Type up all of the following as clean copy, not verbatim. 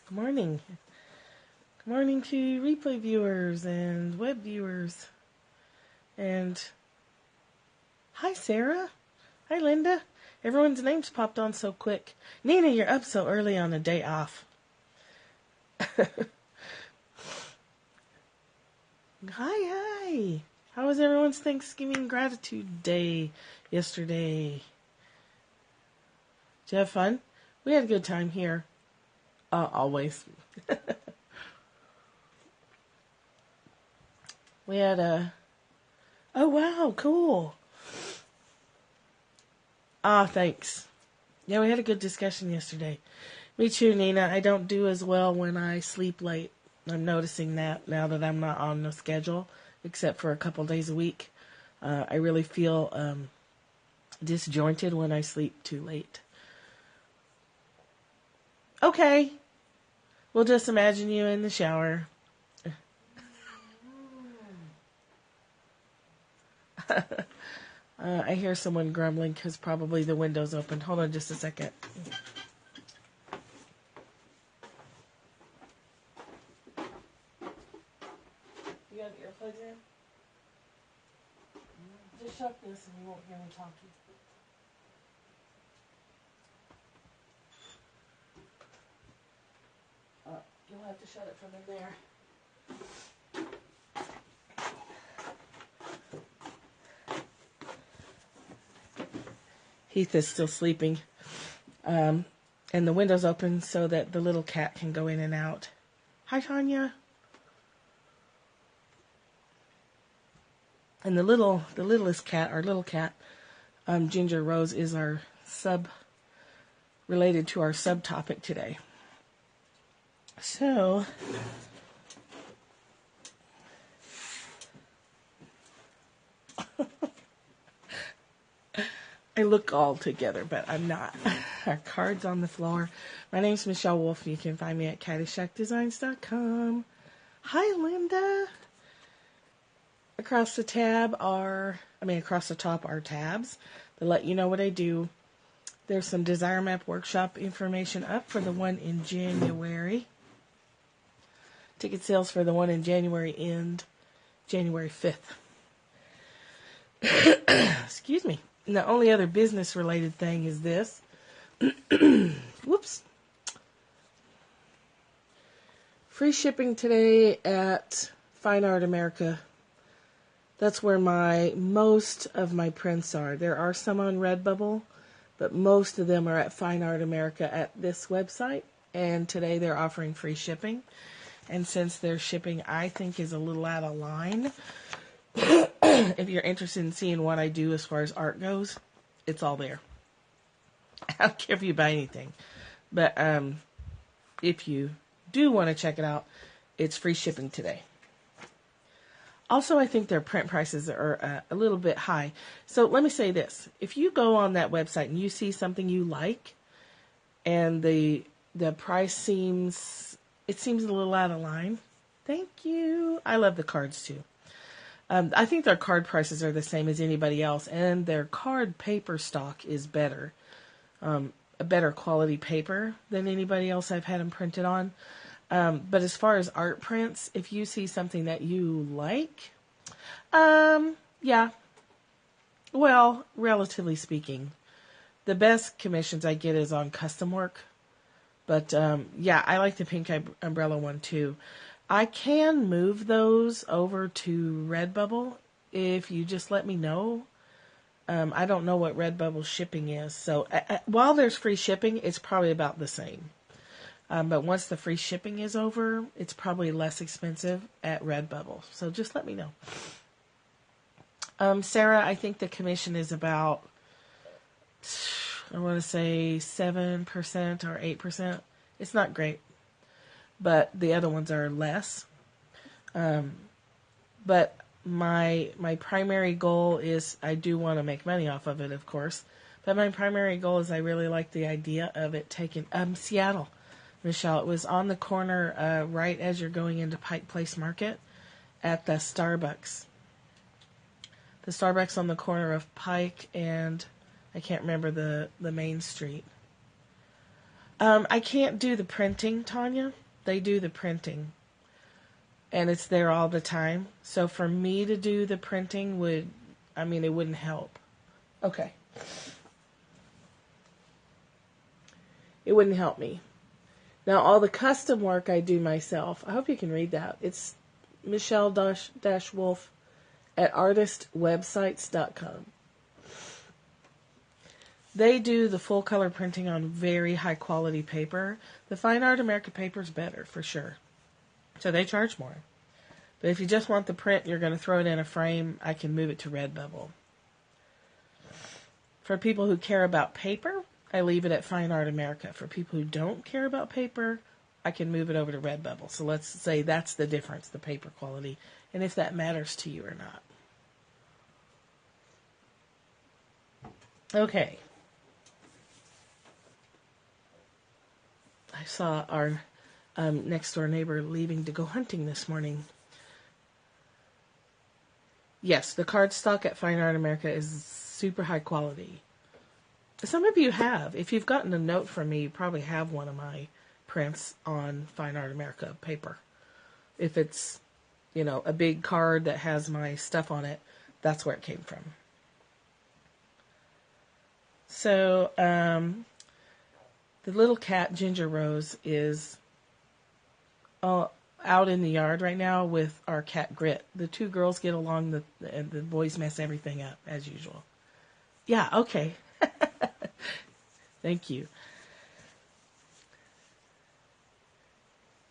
Good morning. Good morning to replay viewers and web viewers. And hi, Sarah. Hi, Linda. Everyone's names popped on so quick. Nina, you're up so early on a day off. Hi. How was everyone's Thanksgiving Gratitude Day yesterday? Did you have fun? We had a good time here. Always. We had oh, wow, cool. Thanks. Yeah, we had a good discussion yesterday. Me too, Nina. I don't do as well when I sleep late. I'm noticing that now that I'm not on the schedule, except for a couple days a week. I really feel disjointed when I sleep too late. Okay. We'll just imagine you in the shower. I hear someone grumbling because probably the window's open. Hold on just a second. You got earplugs in? Just shut this and you won't hear me talking. You'll have to shut it from in there. Heath is still sleeping. And the window's open so that the little cat can go in and out. Hi, Tanya. And the littlest cat, our little cat, Ginger Rose, is our related to our subtopic today. So, I look all together, but I'm not. Our card's on the floor. My name's Michelle Wolf. You can find me at caddyshackdesigns.com. Hi, Linda. Across the top are tabs that let you know what I do. There's some Desire Map workshop information up for the one in January. Ticket sales for the one in January end January 5th. Excuse me. And the only other business-related thing is this. Whoops. Free shipping today at Fine Art America. That's where most of my prints are. There are some on Redbubble, but most of them are at Fine Art America at this website. And today they're offering free shipping. And since their shipping, I think, is a little out of line, if you're interested in seeing what I do as far as art goes, it's all there. I don't care if you buy anything. But if you do want to check it out, it's free shipping today. Also, I think their print prices are a little bit high. So let me say this. If you go on that website and you see something you like, and the price seems a little out of line, thank you. I love the cards too. I think their card prices are the same as anybody else, and their card paper stock is better. A better quality paper than anybody else I've had them printed on. But as far as art prints, if you see something that you like, yeah. Well, relatively speaking, the best commissions I get is on custom work. But, yeah, I like the pink umbrella one too. I can move those over to Redbubble if you just let me know. I don't know what Redbubble shipping is. So while there's free shipping, it's probably about the same. But once the free shipping is over, it's probably less expensive at Redbubble. So just let me know. Sarah, I think the commission is about, I want to say 7% or 8%. It's not great. But the other ones are less. But my primary goal is, I do want to make money off of it, of course. But my primary goal is I really like the idea of it taking, Seattle. Michelle, it was on the corner right as you're going into Pike Place Market at the Starbucks. The Starbucks on the corner of Pike and I can't remember the main street. I can't do the printing, Tanya. They do the printing. And it's there all the time. So for me to do the printing it wouldn't help. Okay. It wouldn't help me. Now, all the custom work I do myself. I hope you can read that. It's Michelle-Wolf at artistwebsites.com. They do the full color printing on very high quality paper. The Fine Art America paper is better, for sure. So they charge more. But if you just want the print, you're going to throw it in a frame, I can move it to Redbubble. For people who care about paper, I leave it at Fine Art America. For people who don't care about paper, I can move it over to Redbubble. So let's say that's the difference, the paper quality, and if that matters to you or not. Okay. I saw our next door neighbor leaving to go hunting this morning. Yes, the cardstock at Fine Art America is super high quality. Some of you have. If you've gotten a note from me, you probably have one of my prints on Fine Art America paper. If it's, a big card that has my stuff on it, that's where it came from. So, the little cat, Ginger Rose, is out in the yard right now with our cat Grit. The two girls get along, and the boys mess everything up, as usual. Yeah, okay. Thank you.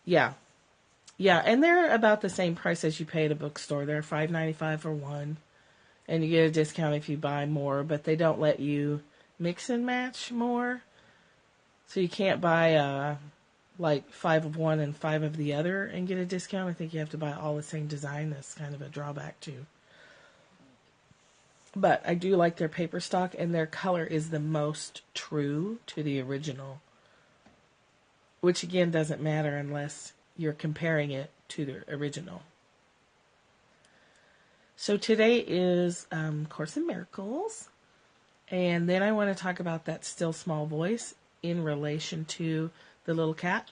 Yeah. Yeah, and they're about the same price as you pay at a bookstore. They're $5.95 for one, and you get a discount if you buy more, but they don't let you mix and match more. So you can't buy like 5 of one and 5 of the other and get a discount. I think you have to buy all the same design. That's kind of a drawback too. But I do like their paper stock, and their color is the most true to the original. Which again doesn't matter unless you're comparing it to the original. So today is Course in Miracles. And then I want to talk about that still small voice in relation to the little cat.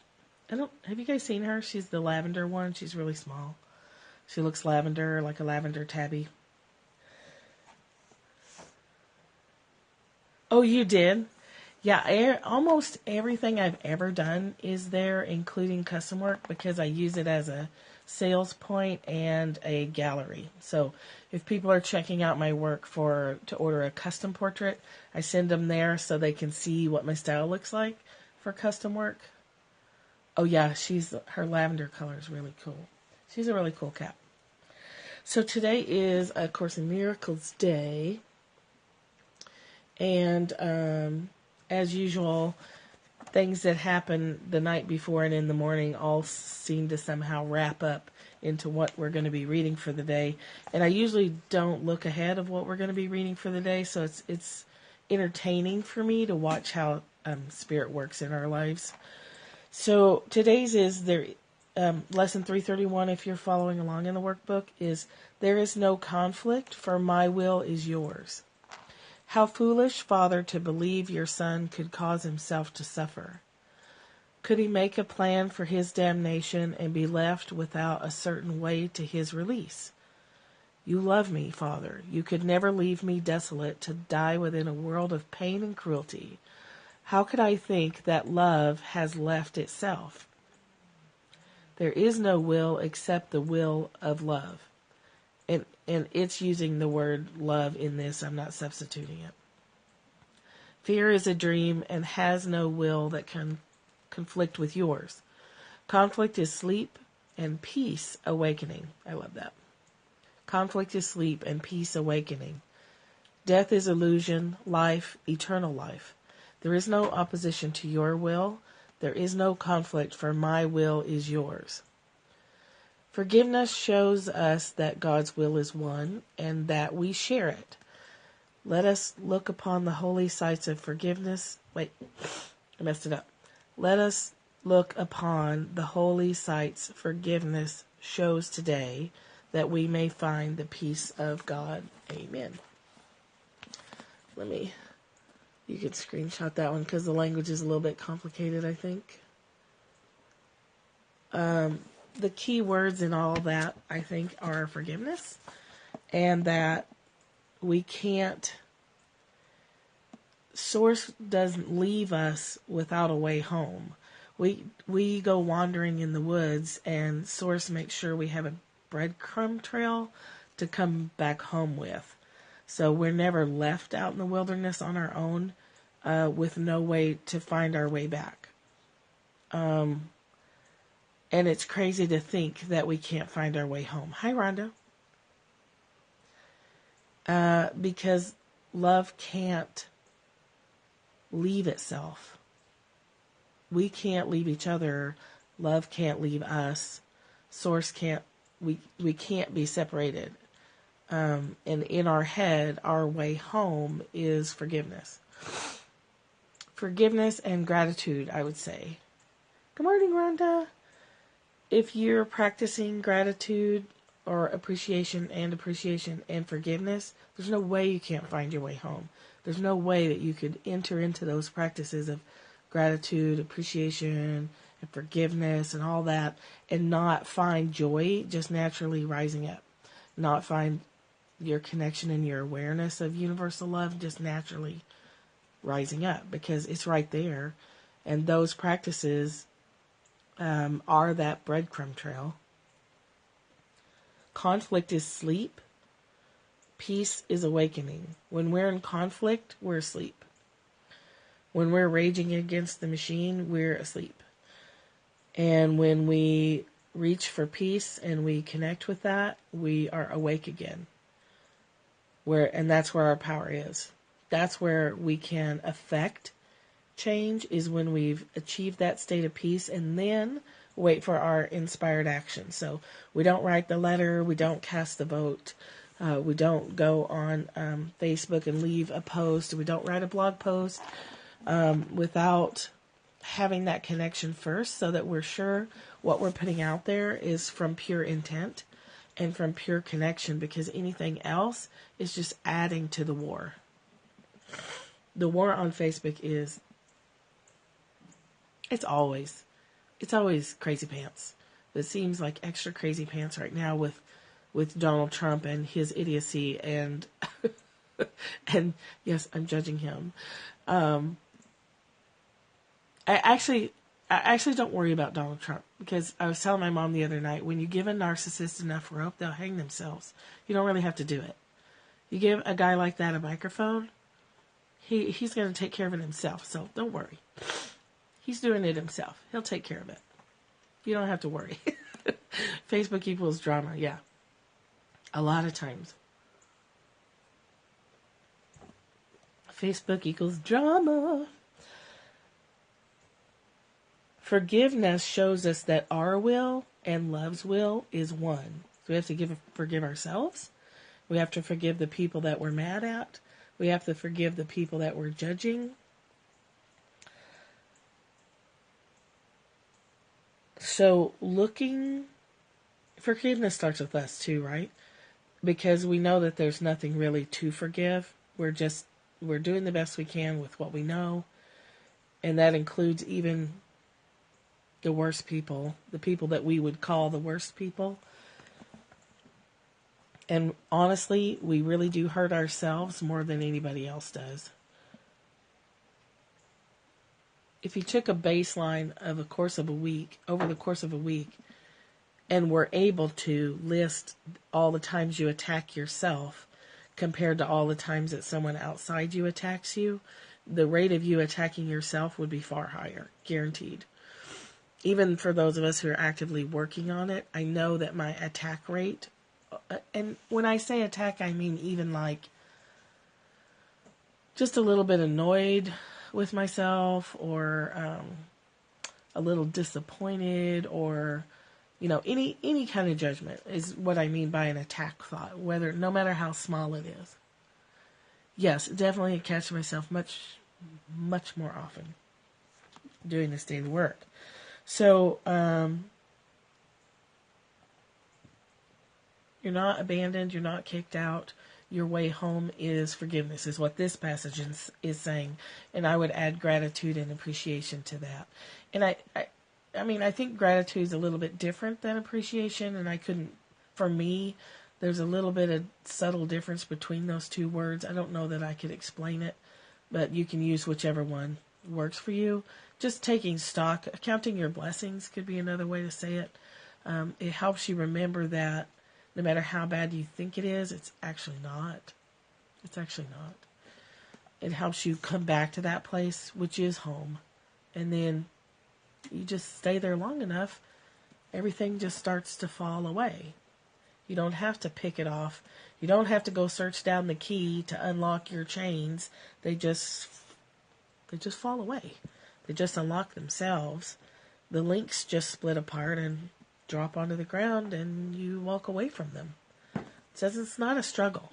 Have you guys seen her? She's the lavender one. She's really small. She looks lavender, like a lavender tabby. Oh, you did? Yeah, almost everything I've ever done is there, including custom work, because I use it as a sales point and a gallery. So if people are checking out my work to order a custom portrait, I send them there so they can see what my style looks like for custom work. Oh yeah, her lavender color is really cool. She's a really cool cat. So today is a Course in Miracles day. And as usual, things that happen the night before and in the morning all seem to somehow wrap up into what we're going to be reading for the day. And I usually don't look ahead of what we're going to be reading for the day, so it's entertaining for me to watch how Spirit works in our lives. So today's is lesson 331, if you're following along in the workbook, is there is no conflict, for my will is yours. How foolish, Father, to believe your Son could cause himself to suffer. Could he make a plan for his damnation and be left without a certain way to his release? You love me, Father. You could never leave me desolate to die within a world of pain and cruelty. How could I think that love has left itself? There is no will except the will of love. And it's using the word love in this. I'm not substituting it. Fear is a dream and has no will that can conflict with yours. Conflict is sleep and peace awakening. I love that. Conflict is sleep and peace awakening. Death is illusion, life, eternal life. There is no opposition to your will. There is no conflict, for my will is yours. Forgiveness shows us that God's will is one and that we share it. Let us look upon the holy sights of forgiveness. Wait, I messed it up. Let us look upon the holy sights forgiveness shows today, that we may find the peace of God. Amen. Let me You could screenshot that one because the language is a little bit complicated, I think. The key words in all that, I think, are forgiveness, and that we can't, Source doesn't leave us without a way home. We go wandering in the woods, and Source makes sure we have a breadcrumb trail to come back home with. So we're never left out in the wilderness on our own with no way to find our way back. And it's crazy to think that we can't find our way home. Hi, Rhonda. Because love can't leave itself. We can't leave each other. Love can't leave us. Source can't, we can't be separated. And in our head, our way home is forgiveness. Forgiveness and gratitude, I would say. Good morning, Rhonda. If you're practicing gratitude or appreciation and forgiveness, there's no way you can't find your way home. There's no way that you could enter into those practices of gratitude, appreciation, and forgiveness and all that and not find joy just naturally rising up. Not find your connection and your awareness of universal love just naturally rising up, because it's right there. And those practices are that breadcrumb trail. Conflict is sleep. Peace is awakening. When we're in conflict, we're asleep. When we're raging against the machine, we're asleep. And when we reach for peace and we connect with that, we are awake again. And that's where our power is. That's where we can affect change, is when we've achieved that state of peace, and then wait for our inspired action. So we don't write the letter, we don't cast the vote, we don't go on Facebook and leave a post, we don't write a blog post without having that connection first, so that we're sure what we're putting out there is from pure intent and from pure connection, because anything else is just adding to the war. The war on Facebook is, it's always crazy pants. It seems like extra crazy pants right now with Donald Trump and his idiocy, and and yes, I'm judging him. I actually don't worry about Donald Trump, because I was telling my mom the other night, when you give a narcissist enough rope, they'll hang themselves. You don't really have to do it. You give a guy like that a microphone, he's going to take care of it himself, so don't worry. He's doing it himself. He'll take care of it. You don't have to worry. Facebook equals drama, yeah. A lot of times. Facebook equals drama. Forgiveness shows us that our will and love's will is one. So we have to forgive ourselves. We have to forgive the people that we're mad at. We have to forgive the people that we're judging. So forgiveness starts with us too, right? Because we know that there's nothing really to forgive. We're doing the best we can with what we know. And that includes even the worst people, the people that we would call the worst people. And honestly, we really do hurt ourselves more than anybody else does. If you took a baseline of over the course of a week, and were able to list all the times you attack yourself compared to all the times that someone outside you attacks you, the rate of you attacking yourself would be far higher, guaranteed. Even for those of us who are actively working on it, I know that my attack rate, and when I say attack, I mean even like just a little bit annoyed with myself, or a little disappointed, or any kind of judgment is what I mean by an attack thought, no matter how small it is. Yes, definitely I catch myself much, much more often doing this daily work. So, you're not abandoned, you're not kicked out, your way home is forgiveness, is what this passage is saying. And I would add gratitude and appreciation to that. And I mean, I think gratitude is a little bit different than appreciation, and for me, there's a little bit of subtle difference between those two words. I don't know that I could explain it, but you can use whichever one works for you. Just taking stock, counting your blessings could be another way to say it. It helps you remember that no matter how bad you think it is, it's actually not. It's actually not. It helps you come back to that place, which is home. And then you just stay there long enough, everything just starts to fall away. You don't have to pick it off. You don't have to go search down the key to unlock your chains. They just fall away. They just unlock themselves. The links just split apart and drop onto the ground, and you walk away from them. It says it's not a struggle.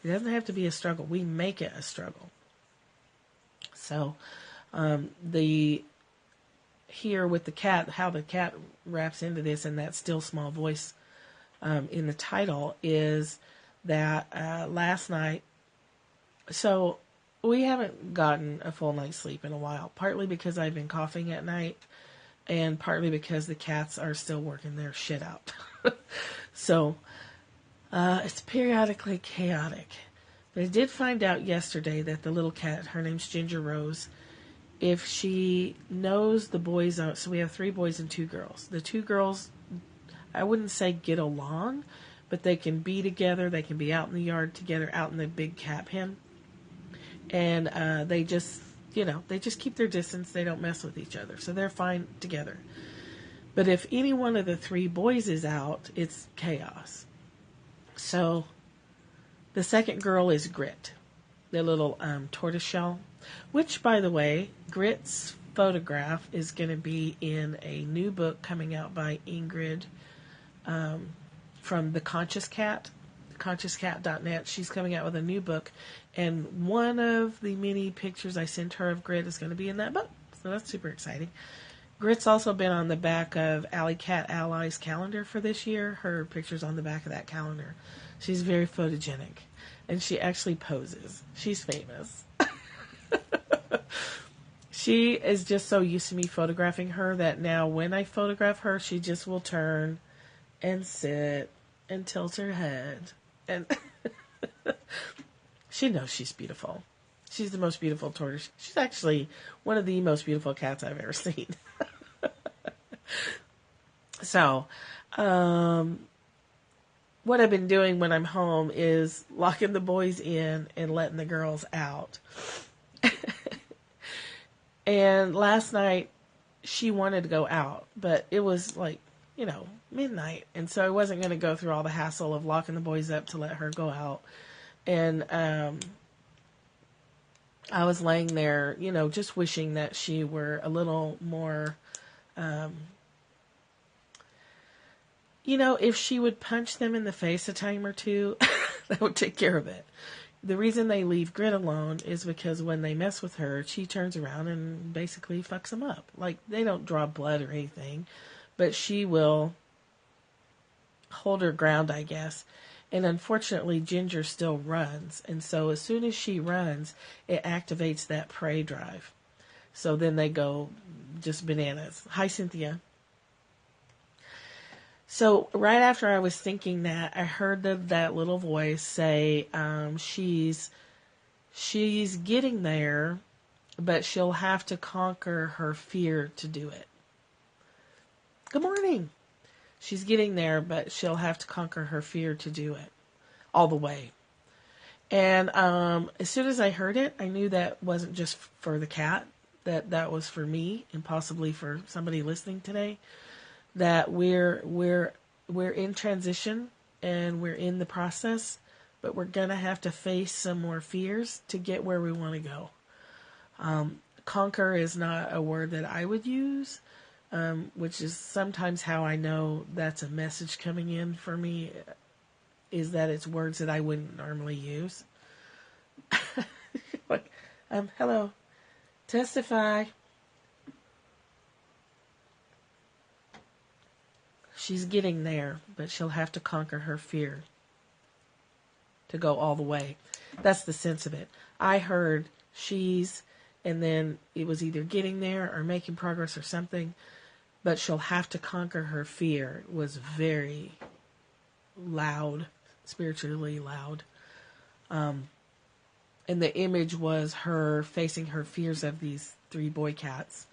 It doesn't have to be a struggle. We make it a struggle. So, here with the cat, how the cat wraps into this in that still small voice in the title is that last night, so we haven't gotten a full night's sleep in a while, partly because I've been coughing at night and partly because the cats are still working their shit out. So it's periodically chaotic. But I did find out yesterday that the little cat, her name's Ginger Rose, if she knows the boys out, so we have 3 boys and 2 girls. The 2 girls, I wouldn't say get along, but they can be together. They can be out in the yard together, out in the big cat pen. And they just keep their distance. They don't mess with each other. So they're fine together. But if any one of the 3 boys is out, it's chaos. So the second girl is Grit, the little tortoiseshell, which, by the way, Grit's photograph is going to be in a new book coming out by Ingrid from The Conscious Cat, consciouscat.net. She's coming out with a new book, and one of the many pictures I sent her of Grit is going to be in that book. So that's super exciting. Grit's also been on the back of Alley Cat Ally's calendar for this year. Her picture's on the back of that calendar. She's very photogenic, and she actually poses. She's famous. She is just so used to me photographing her that now when I photograph her, she just will turn and sit and tilt her head. And she knows she's beautiful. She's the most beautiful tortoise. She's actually one of the most beautiful cats I've ever seen. So, what I've been doing when I'm home is locking the boys in and letting the girls out. And last night, she wanted to go out, but it was like, midnight. And so I wasn't going to go through all the hassle of locking the boys up to let her go out. And I was laying there, just wishing that she were a little more, if she would punch them in the face a time or two, that would take care of it. The reason they leave Grit alone is because when they mess with her, she turns around and basically fucks them up. Like, they don't draw blood or anything, but she will hold her ground, I guess. And unfortunately, Ginger still runs. And so as soon as she runs, it activates that prey drive. So then they go just bananas. Hi, Cynthia. So right after I was thinking that, I heard that little voice say, she's getting there, but she'll have to conquer her fear to do it. Good morning. She's getting there, but she'll have to conquer her fear to do it all the way. And as soon as I heard it, I knew that wasn't just for the cat, that was for me and possibly for somebody listening today. That we're in transition and we're in the process, but we're gonna have to face some more fears to get where we want to go. Conquer is not a word that I would use, which is sometimes how I know that's a message coming in for me, is that it's words that I wouldn't normally use. Like, hello, testify. She's getting there, but she'll have to conquer her fear to go all the way. That's the sense of it. I heard she's, and then it was either getting there or making progress or something, but she'll have to conquer her fear. It was very loud, spiritually loud. And the image was her facing her fears of these 3 boy cats.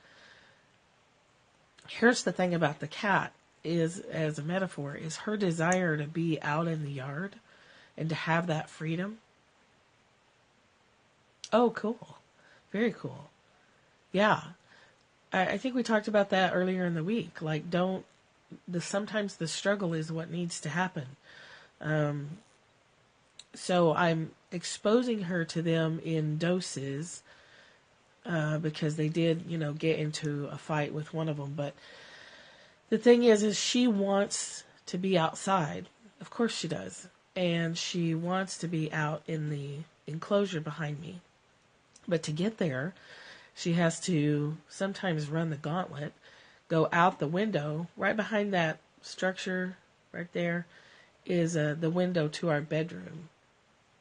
Here's the thing about the cat is, as a metaphor, is her desire to be out in the yard and to have that freedom. Oh, cool. Very cool. Yeah. I think we talked about that earlier in the week. Like, sometimes the struggle is what needs to happen. So I'm exposing her to them in doses, because they did, get into a fight with one of them. But the thing is she wants to be outside. Of course she does. And she wants to be out in the enclosure behind me. But to get there, she has to sometimes run the gauntlet, go out the window. Right behind that structure right there is the window to our bedroom.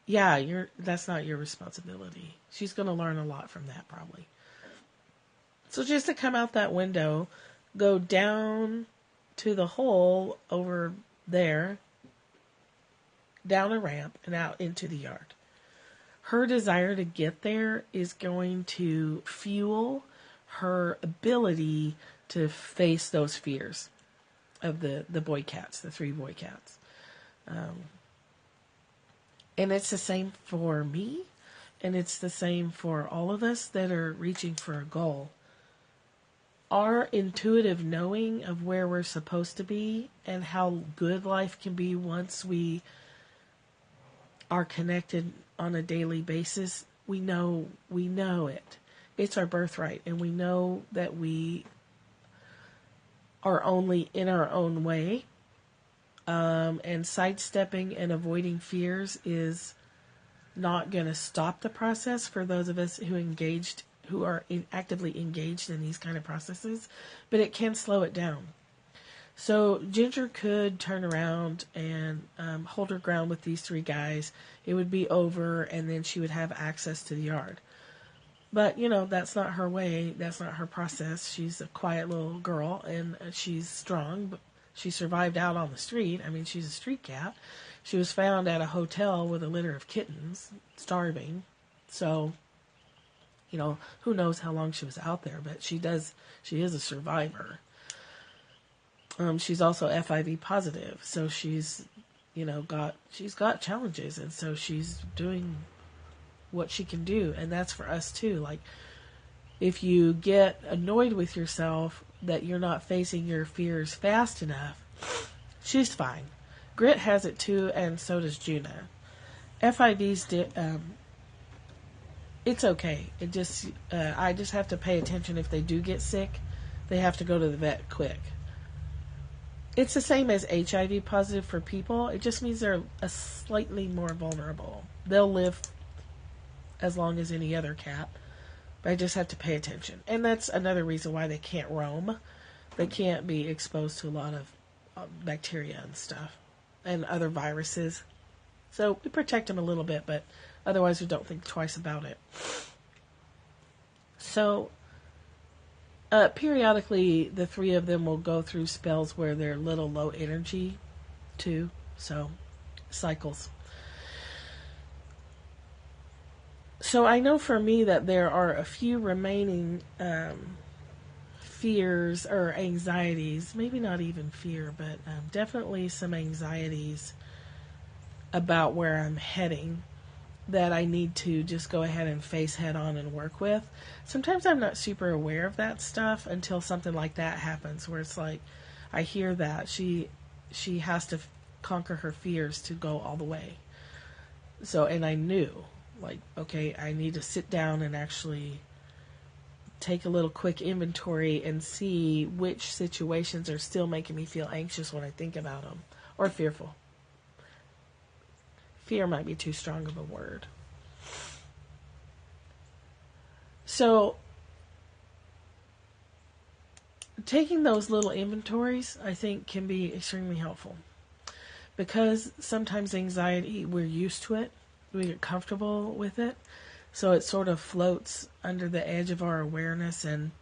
Yeah, that's not your responsibility. She's going to learn a lot from that, probably. So just to come out that window, go down to the hole over there, down a ramp, and out into the yard. Her desire to get there is going to fuel her ability to face those fears of the boy cats, the 3 boy cats. And it's the same for me, and it's the same for all of us that are reaching for a goal. Our intuitive knowing of where we're supposed to be and how good life can be once we are connected on a daily basis, we know it. It's our birthright, and we know that we are only in our own way. And sidestepping and avoiding fears is not going to stop the process for those of us who are actively engaged in these kind of processes, but it can slow it down. So Ginger could turn around and hold her ground with these 3 guys. It would be over, and then she would have access to the yard. But, that's not her way. That's not her process. She's a quiet little girl, and she's strong, but she survived out on the street. I mean, she's a street cat. She was found at a hotel with a litter of kittens, starving. So, who knows how long she was out there, but she is a survivor. She's also FIV positive, so she's got challenges, and so she's doing what she can do, and that's for us too. Like, if you get annoyed with yourself that you're not facing your fears fast enough, she's fine. Grit has it too, and so does Juna. FIVs it's okay. It just I just have to pay attention. If they do get sick, they have to go to the vet quick. It's the same as HIV positive for people. It just means they're slightly more vulnerable. They'll live as long as any other cat, but I just have to pay attention. And that's another reason why they can't roam. They can't be exposed to a lot of bacteria and stuff and other viruses. So we protect them a little bit, but otherwise we don't think twice about it. So periodically the 3 of them will go through spells where they're a little low energy too. So cycles. So I know for me that there are a few remaining fears or anxieties, maybe not even fear, but definitely some anxieties about where I'm heading that I need to just go ahead and face head on and work with. Sometimes I'm not super aware of that stuff until something like that happens, where it's like, I hear that she has to conquer her fears to go all the way. So, and I knew, like, okay, I need to sit down and actually take a little quick inventory and see which situations are still making me feel anxious when I think about them, or fearful. Fear might be too strong of a word. So, taking those little inventories, I think, can be extremely helpful. because sometimes anxiety, we're used to it, we get comfortable with it, so it sort of floats under the edge of our awareness, and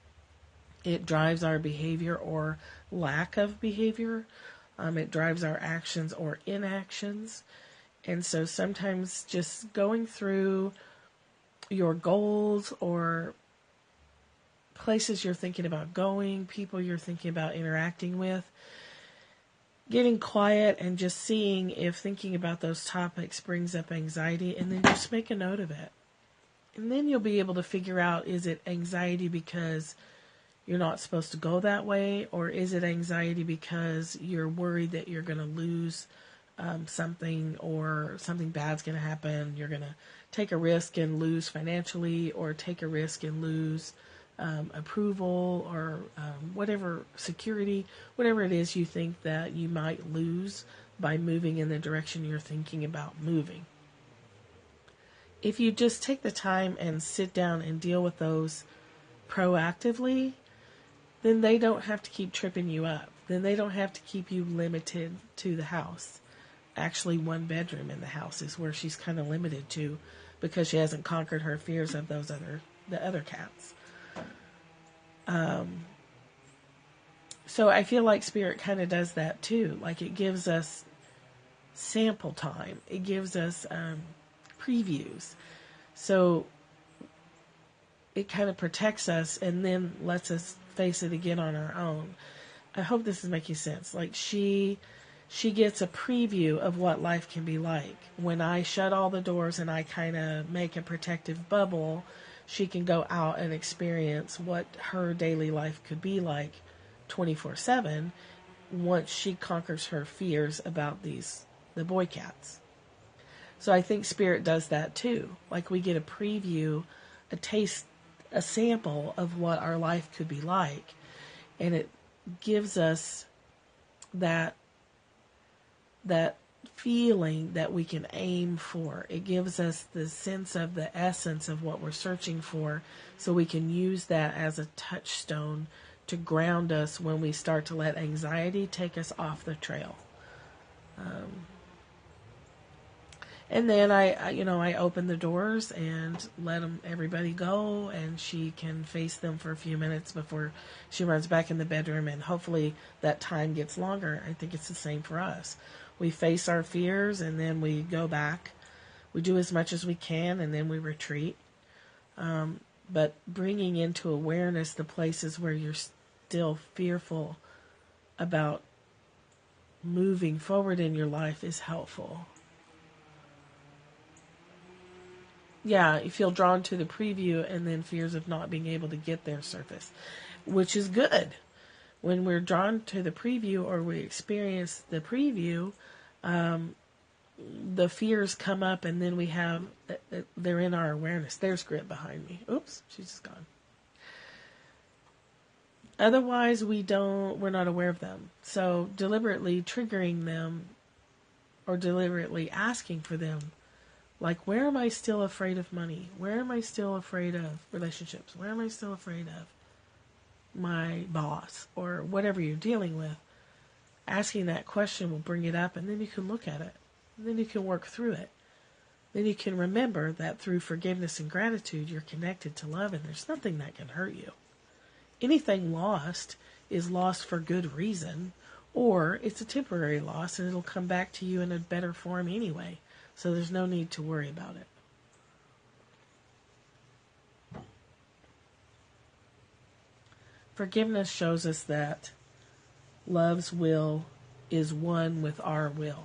it drives our behavior or lack of behavior. It drives our actions or inactions. And so sometimes just going through your goals or places you're thinking about going, people you're thinking about interacting with, getting quiet and just seeing if thinking about those topics brings up anxiety, and then just make a note of it. And then you'll be able to figure out, is it anxiety because you're not supposed to go that way, or is it anxiety because you're worried that you're going to lose something, or something bad's going to happen, you're going to take a risk and lose financially, or take a risk and lose approval, or whatever, security, whatever it is you think that you might lose by moving in the direction you're thinking about moving. If you just take the time and sit down and deal with those proactively, then they don't have to keep tripping you up. Then they don't have to keep you limited to the house. Actually, one bedroom in the house is where she's kind of limited to, because she hasn't conquered her fears of the other cats. So I feel like Spirit kind of does that too. Like, it gives us sample time. It gives us previews. So it kind of protects us and then lets us face it again on our own. I hope this is making sense. Like, she gets a preview of what life can be like. When I shut all the doors and I kind of make a protective bubble, she can go out and experience what her daily life could be like 24/7 once she conquers her fears about the boy cats. So I think Spirit does that too. Like, we get a preview, a taste, a sample of what our life could be like. And it gives us that feeling that we can aim for. It gives us the sense of the essence of what we're searching for, so we can use that as a touchstone to ground us when we start to let anxiety take us off the trail. And then I open the doors and let everybody go, and she can face them for a few minutes before she runs back in the bedroom, and hopefully that time gets longer. I think it's the same for us. We face our fears, and then we go back. We do as much as we can, and then we retreat. But bringing into awareness the places where you're still fearful about moving forward in your life is helpful. Yeah, you feel drawn to the preview, and then fears of not being able to get there surface, which is good. When we're drawn to the preview, or we experience the preview, the fears come up, and then they're in our awareness. There's Grit behind me. Oops, she's just gone. Otherwise, we're not aware of them. So deliberately triggering them, or deliberately asking for them, like, where am I still afraid of money? Where am I still afraid of relationships? Where am I still afraid of my boss, or whatever you're dealing with? Asking that question will bring it up, and then you can look at it. And then you can work through it. Then you can remember that through forgiveness and gratitude, you're connected to love, and there's nothing that can hurt you. Anything lost is lost for good reason, or it's a temporary loss, and it'll come back to you in a better form anyway. So there's no need to worry about it. Forgiveness shows us that love's will is one with our will.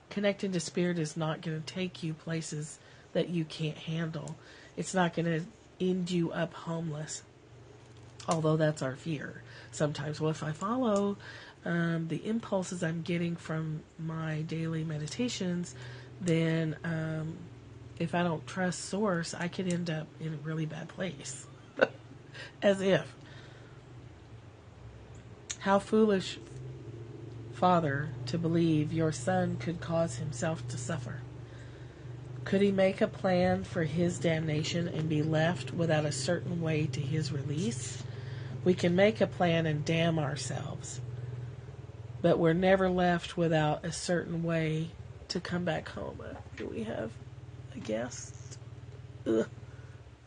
Connecting to Spirit is not going to take you places that you can't handle. It's not going to end you up homeless. Although that's our fear. Sometimes, well, if I follow the impulses I'm getting from my daily meditations, then if I don't trust Source, I could end up in a really bad place. As if. How foolish, Father, to believe your Son could cause himself to suffer. Could he make a plan for his damnation and be left without a certain way to his release? We can make a plan and damn ourselves. but we're never left without a certain way to come back home. Do we have a guest? Ugh.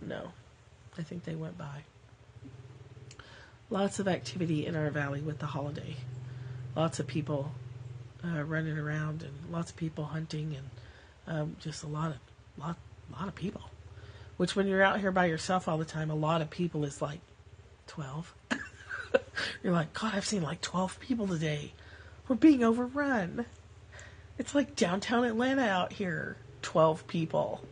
No, I think they went by. Lots of activity in our valley with the holiday. Lots of people running around, and lots of people hunting, and just a lot of people. Which, when you're out here by yourself all the time, a lot of people is like 12. You're like, God, I've seen like 12 people today. We're being overrun. It's like downtown Atlanta out here. 12 people.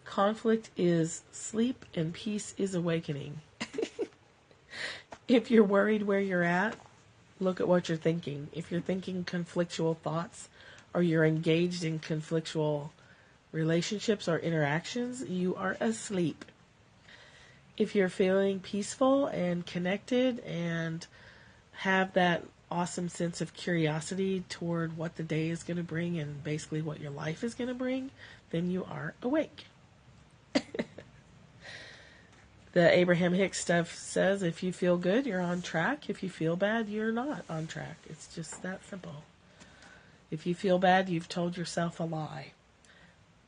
Conflict is sleep and peace is awakening. If you're worried where you're at, look at what you're thinking. If you're thinking conflictual thoughts, or you're engaged in conflictual relationships or interactions, you are asleep. If you're feeling peaceful and connected and have that awesome sense of curiosity toward what the day is going to bring and basically what your life is going to bring, then you are awake. The Abraham Hicks stuff says if you feel good, you're on track. If you feel bad, you're not on track. It's just that simple. If you feel bad, you've told yourself a lie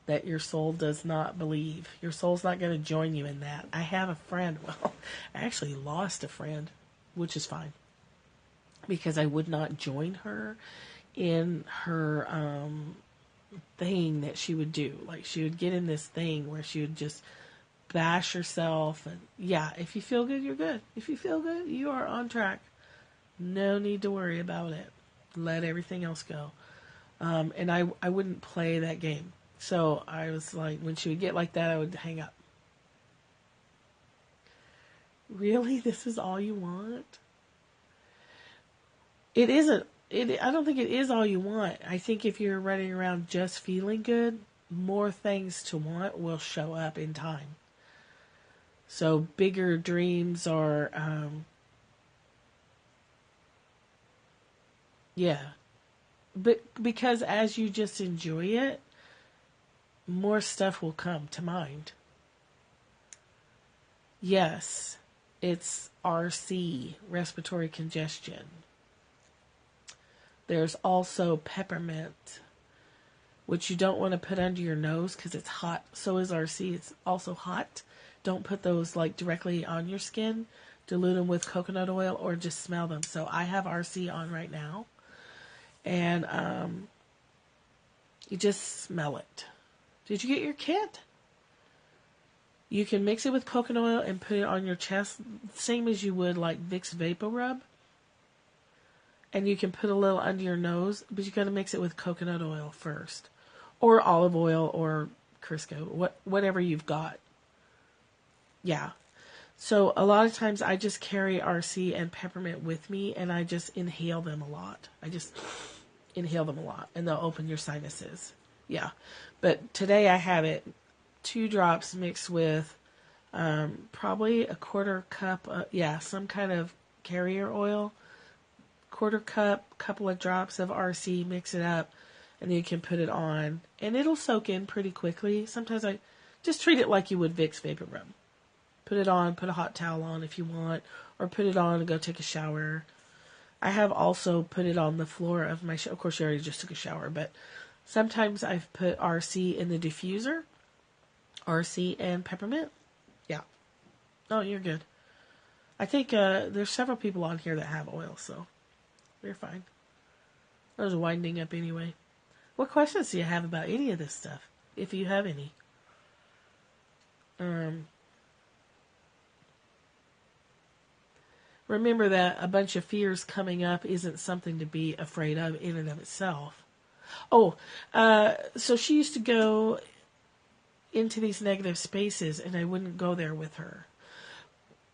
that your soul does not believe. Your soul's not going to join you in that. I have a friend. Well, I actually lost a friend, which is fine, because I would not join her in her thing that she would do. Like, she would get in this thing where she would just bash herself. And yeah, if you feel good, you're good. If you feel good, you are on track. No need to worry about it. Let everything else go. And I wouldn't play that game. So I was like, when she would get like that, I would hang up. Really? This is all you want? It isn't. I don't think it is all you want. I think if you're running around just feeling good, more things to want will show up in time. So bigger dreams are, yeah. But because as you just enjoy it, more stuff will come to mind. Yes, it's RC, respiratory congestion. There's also peppermint, which you don't want to put under your nose because it's hot. So is RC. It's also hot. Don't put those like directly on your skin. Dilute them with coconut oil or just smell them. So I have RC on right now. And you just smell it. Did you get your kit? You can mix it with coconut oil and put it on your chest, same as you would like Vicks Vapor Rub. And you can put a little under your nose, but you got to mix it with coconut oil first, or olive oil, or Crisco, whatever you've got. Yeah. So a lot of times I just carry RC and peppermint with me, and I just inhale them a lot. I just inhale them a lot, and they'll open your sinuses. Yeah. But today I have it 2 drops mixed with probably a quarter cup, some kind of carrier oil, quarter cup, couple of drops of RC, mix it up, and then you can put it on, and it'll soak in pretty quickly. Sometimes I just treat it like you would Vicks Vapor Rub. Put it on, put a hot towel on if you want, or put it on and go take a shower. I have also put it on the floor of my shower. Of course, you already just took a shower, but sometimes I've put RC in the diffuser. RC and peppermint. Yeah. Oh, you're good. I think there's several people on here that have oil, so you're fine. I was winding up anyway. What questions do you have about any of this stuff, if you have any? Remember that a bunch of fears coming up isn't something to be afraid of in and of itself. Oh, so she used to go into these negative spaces, and I wouldn't go there with her.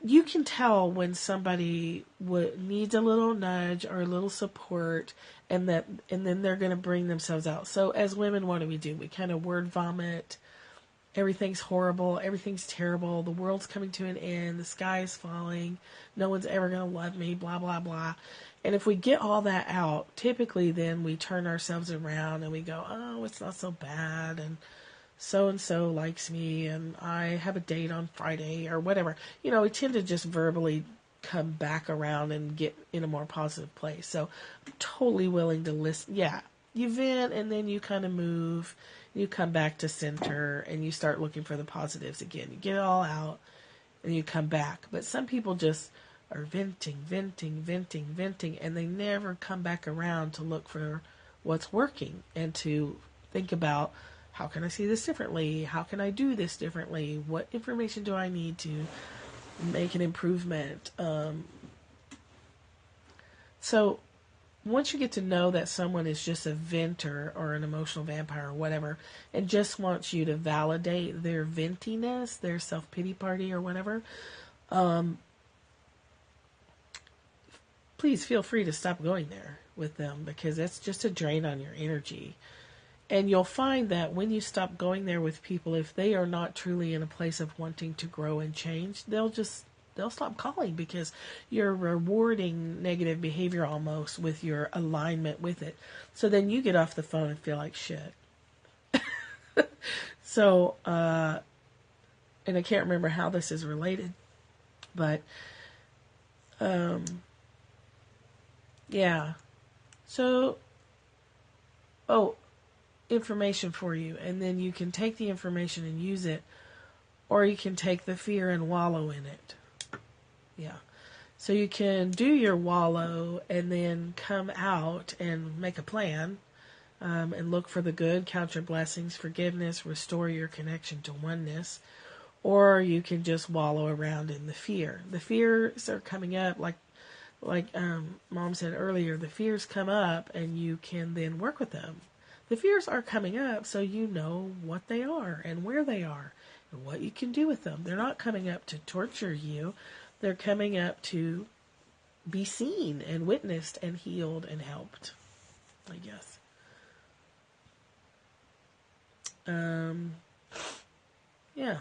You can tell when somebody needs a little nudge or a little support, and then they're going to bring themselves out. So as women, what do? We kind of word vomit. everything's horrible, everything's terrible, the world's coming to an end, the sky is falling, no one's ever going to love me, blah, blah, blah. And if we get all that out, typically then we turn ourselves around and we go, oh, it's not so bad, and so likes me, and I have a date on Friday, or whatever. You know, we tend to just verbally come back around and get in a more positive place. So I'm totally willing to listen. Yeah, you vent, and then you kind of move. You come back to center, and you start looking for the positives again. You get it all out, and you come back. But some people just are venting, and they never come back around to look for what's working and to think about, how can I see this differently? How can I do this differently? What information do I need to make an improvement? So once you get to know that someone is just a venter or an emotional vampire or whatever, and just wants you to validate their ventiness, their self-pity party or whatever, please feel free to stop going there with them, because that's just a drain on your energy. And you'll find that when you stop going there with people, if they are not truly in a place of wanting to grow and change, they'll stop calling, because you're rewarding negative behavior almost with your alignment with it. So then you get off the phone and feel like shit. So, and I can't remember how this is related, but, yeah. So, information for you, and then you can take the information and use it, or you can take the fear and wallow in it. Yeah. So you can do your wallow and then come out and make a plan, and look for the good, count your blessings, forgiveness, restore your connection to oneness. Or you can just wallow around in the fear. The fears are coming up, like Mom said earlier, the fears come up and you can then work with them. The fears are coming up so you know what they are and where they are and what you can do with them. They're not coming up to torture you. They're coming up to be seen and witnessed and healed and helped, I guess. Yeah.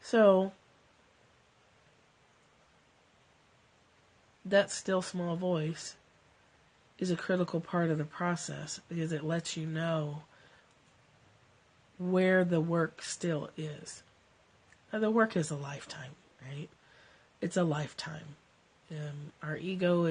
So, that still small voice is a critical part of the process, because it lets you know where the work still is. Now, the work is a lifetime, right? It's a lifetime. Our ego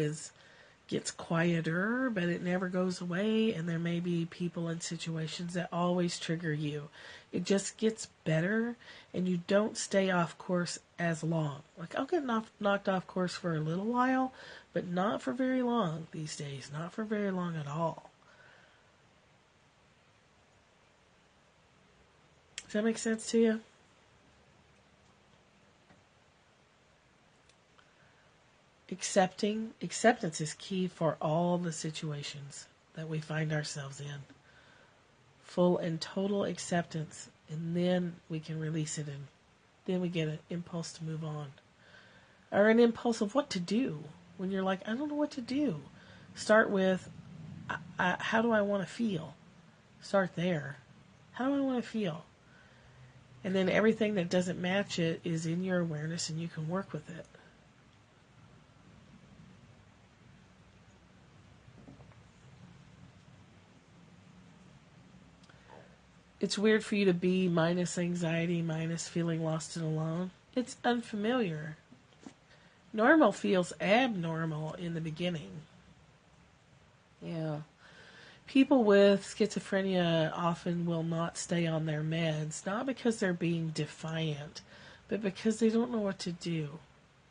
gets quieter, but it never goes away, and there may be people and situations that always trigger you. It just gets better, and you don't stay off course as long. Like, I'll get knocked off course for a little while, but not for very long these days. Not for very long at all. Does that make sense to you? Acceptance is key for all the situations that we find ourselves in. Full and total acceptance, and then we can release it, and then we get an impulse to move on. Or an impulse of what to do. When you're like, I don't know what to do. Start with, how do I want to feel? Start there. How do I want to feel? And then everything that doesn't match it is in your awareness, and you can work with it. It's weird for you to be minus anxiety, minus feeling lost and alone. It's unfamiliar. Normal feels abnormal in the beginning. Yeah. People with schizophrenia often will not stay on their meds, not because they're being defiant, but because they don't know what to do.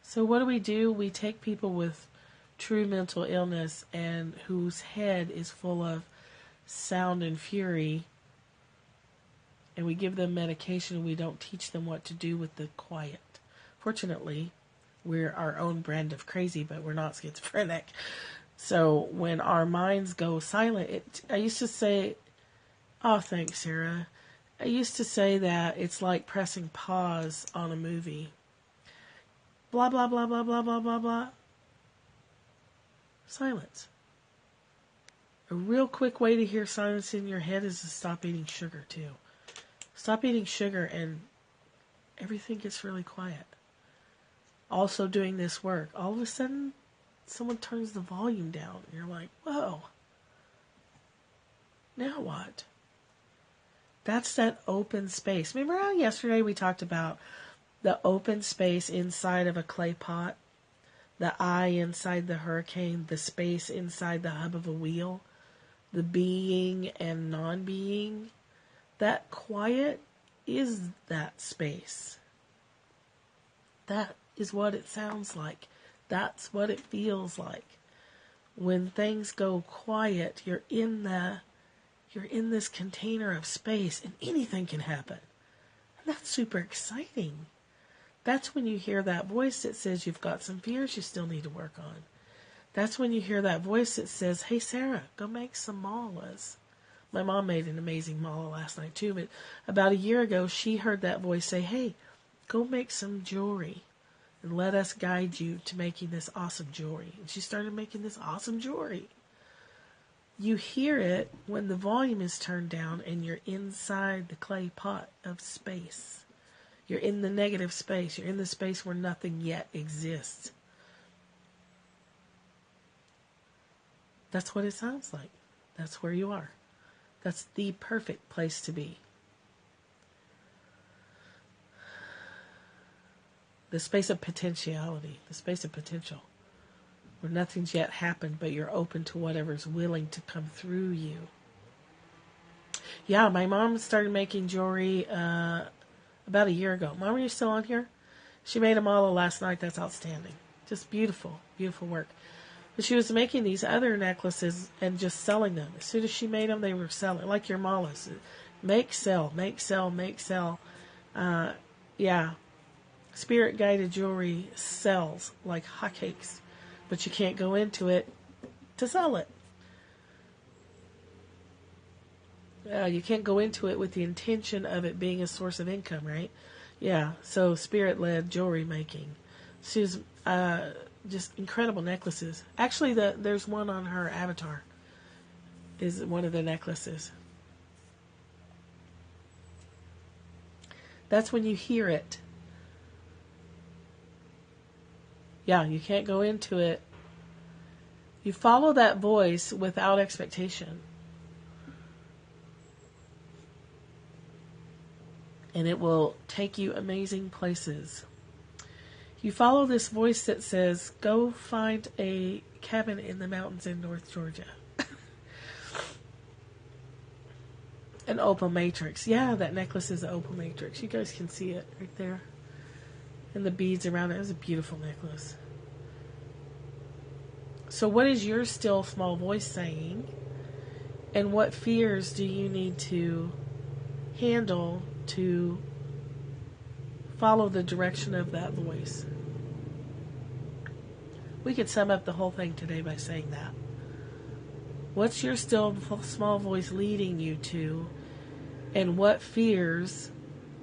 So what do? We take people with true mental illness and whose head is full of sound and fury, and we give them medication. We don't teach them what to do with the quiet. Fortunately, we're our own brand of crazy, but we're not schizophrenic. So when our minds go silent, I used to say, oh, thanks, Sarah. I used to say that it's like pressing pause on a movie. Blah, blah, blah, blah, blah, blah, blah, blah. Silence. A real quick way to hear silence in your head is to stop eating sugar, too. Stop eating sugar and everything gets really quiet. Also doing this work, all of a sudden, someone turns the volume down. And you're like, whoa. Now what? That's that open space. Remember how yesterday we talked about the open space inside of a clay pot? The eye inside the hurricane, the space inside the hub of a wheel, the being and non-being. That quiet is that space. That is what it sounds like. That's what it feels like. When things go quiet, you're in this container of space and anything can happen. And that's super exciting. That's when you hear that voice that says you've got some fears you still need to work on. That's when you hear that voice that says, hey, Sarah, go make some malas. My mom made an amazing mala last night too, but about a year ago, she heard that voice say, hey, go make some jewelry and let us guide you to making this awesome jewelry. And she started making this awesome jewelry. You hear it when the volume is turned down and you're inside the clay pot of space. You're in the negative space. You're in the space where nothing yet exists. That's what it sounds like. That's where you are. That's the perfect place to be. The space of potentiality, the space of potential, where nothing's yet happened, but you're open to whatever's willing to come through you. Yeah, my mom started making jewelry about a year ago. Mom, are you still on here? She made a model last night that's outstanding. Just beautiful, beautiful work. But she was making these other necklaces and just selling them. As soon as she made them, they were selling, like your malas. Make, sell, make, sell, make, sell. Yeah. Spirit-guided jewelry sells like hotcakes, but you can't go into it to sell it. You can't go into it with the intention of it being a source of income, right? Yeah, so spirit-led jewelry making. She's just incredible necklaces. Actually, there's one on her avatar. Is one of the necklaces. That's when you hear it. Yeah, you can't go into it. You follow that voice without expectation. And it will take you amazing places. You follow this voice that says, go find a cabin in the mountains in North Georgia. An opal matrix. Yeah, that necklace is an opal matrix. You guys can see it right there. And the beads around it. It was a beautiful necklace. So what is your still small voice saying? And what fears do you need to handle to follow the direction of that voice? We could sum up the whole thing today by saying that. What's your still small voice leading you to, and what fears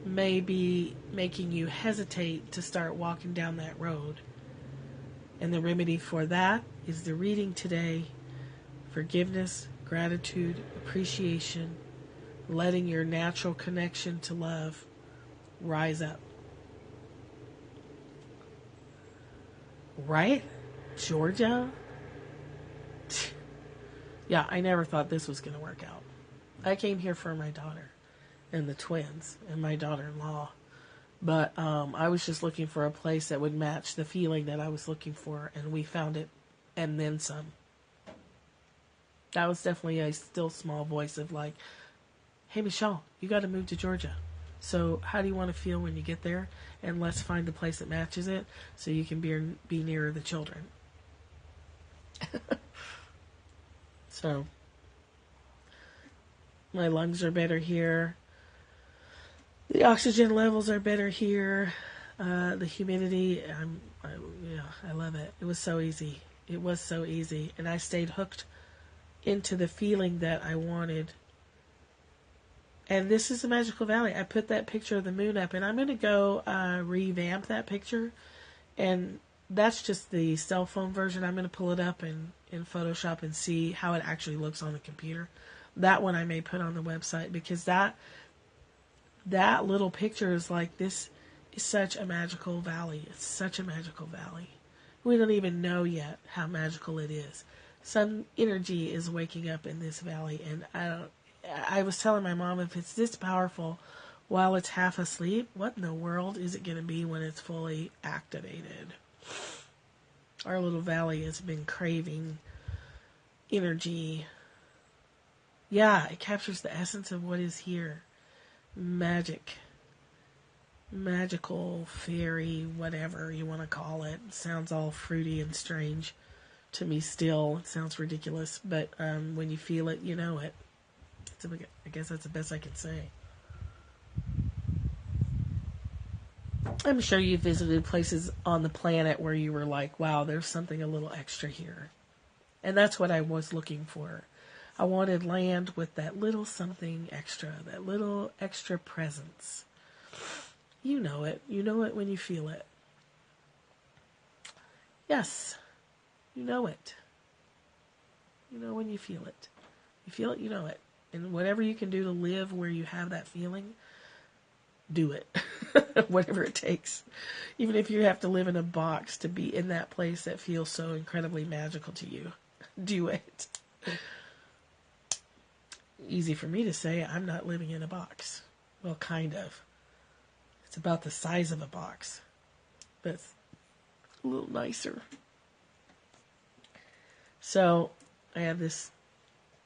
may be making you hesitate to start walking down that road? And the remedy for that is the reading today: forgiveness, gratitude, appreciation, letting your natural connection to love rise up. Right? Georgia? Yeah, I never thought this was going to work out. I came here for my daughter and the twins and my daughter-in-law. But I was just looking for a place that would match the feeling that I was looking for, and we found it, and then some. That was definitely a still small voice of like, hey, Michelle, you got to move to Georgia. So how do you want to feel when you get there? And let's find a place that matches it so you can be nearer the children. So my lungs are better here. The oxygen levels are better here. The humidity, I love it. It was so easy. It was so easy. And I stayed hooked into the feeling that I wanted. And this is the Magical Valley. I put that picture of the moon up, and I'm going to go revamp that picture. And that's just the cell phone version. I'm going to pull it up in Photoshop and see how it actually looks on the computer. That one I may put on the website, because that that little picture is like, this is such a magical valley. It's such a magical valley. We don't even know yet how magical it is. Some energy is waking up in this valley, and I was telling my mom, if it's this powerful while it's half asleep, what in the world is it going to be when it's fully activated? Our little valley has been craving energy. Yeah, it captures the essence of what is here. Magic. Magical, fairy, whatever you want to call it. It sounds all fruity and strange to me still. It sounds ridiculous, but when you feel it, you know it. So I guess that's the best I can say. I'm sure you visited places on the planet where you were like, wow, there's something a little extra here. And that's what I was looking for. I wanted land with that little something extra, that little extra presence. You know it. You know it when you feel it. Yes, you know it. You know when you feel it. You feel it, you know it. And whatever you can do to live where you have that feeling, do it. Whatever it takes. Even if you have to live in a box to be in that place that feels so incredibly magical to you, do it. Easy for me to say, I'm not living in a box. Well, kind of. It's about the size of a box, but it's a little nicer. So I have this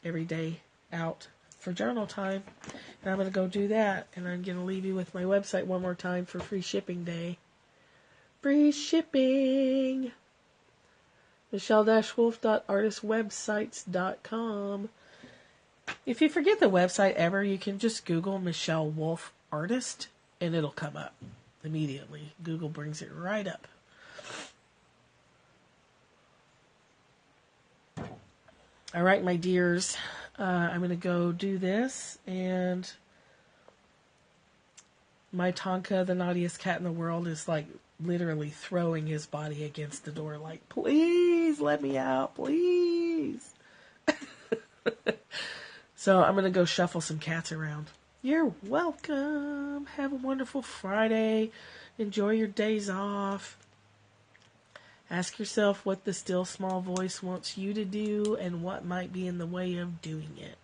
every day out for journal time, and I'm going to go do that, and I'm going to leave you with my website one more time for free shipping day. Free shipping! Michelle-wolf.artistwebsites.com. If you forget the website ever, you can just Google Michelle Wolf Artist, and it'll come up immediately. Google brings it right up. All right, my dears, I'm going to go do this, and my Tonka, the naughtiest cat in the world, is like literally throwing his body against the door like, please let me out, please. So I'm going to go shuffle some cats around. You're welcome. Have a wonderful Friday. Enjoy your days off. Ask yourself what the still small voice wants you to do and what might be in the way of doing it.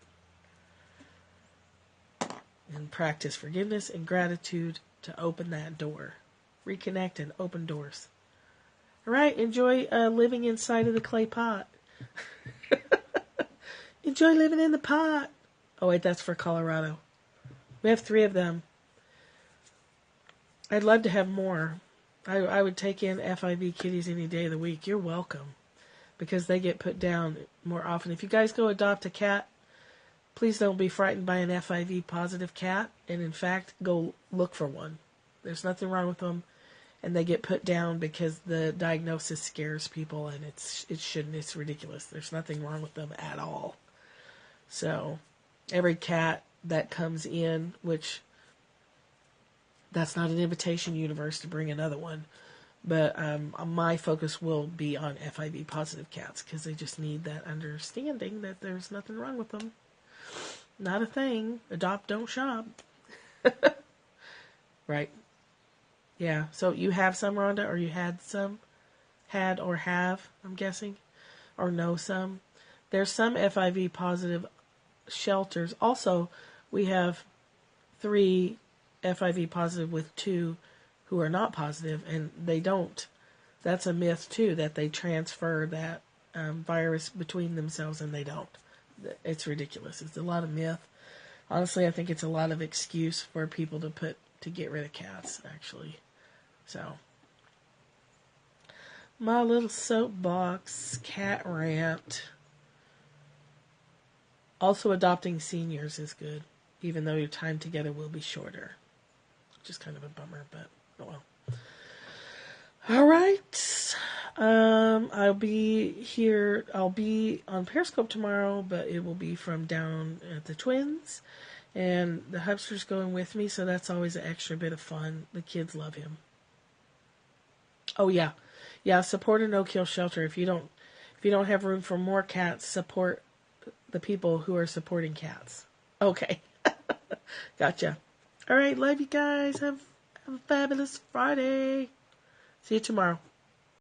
And practice forgiveness and gratitude to open that door. Reconnect and open doors. All right, enjoy living inside of the clay pot. Enjoy living in the pot. Oh, wait, that's for Colorado. We have 3 of them. I'd love to have more. I would take in FIV kitties any day of the week. You're welcome. Because they get put down more often. If you guys go adopt a cat, please don't be frightened by an FIV positive cat. And in fact, go look for one. There's nothing wrong with them. And they get put down because the diagnosis scares people. And it shouldn't. It's ridiculous. There's nothing wrong with them at all. So every cat that comes in, which that's not an invitation universe to bring another one, but my focus will be on FIV positive cats because they just need that understanding that there's nothing wrong with them. Not a thing. Adopt, don't shop. Right. Yeah. So you have some, Rhonda, or you had some? Had or have, I'm guessing? Or know some? There's some FIV positive shelters. Also, we have 3 FIV positive with 2 who are not positive, and they don't. That's a myth, too, that they transfer that virus between themselves, and they don't. It's ridiculous. It's a lot of myth. Honestly, I think it's a lot of excuse for people to get rid of cats, actually. So, my little soapbox cat rant. Also, adopting seniors is good, even though your time together will be shorter. Which is kind of a bummer, but oh well. All right. I'll be here. I'll be on Periscope tomorrow, but it will be from down at the Twins. And the Hubster's going with me, so that's always an extra bit of fun. The kids love him. Oh, yeah. Yeah, support a no-kill shelter. If you don't have room for more cats, support the people who are supporting cats. Okay. Gotcha. All right, love you guys. Have a fabulous Friday. See you tomorrow.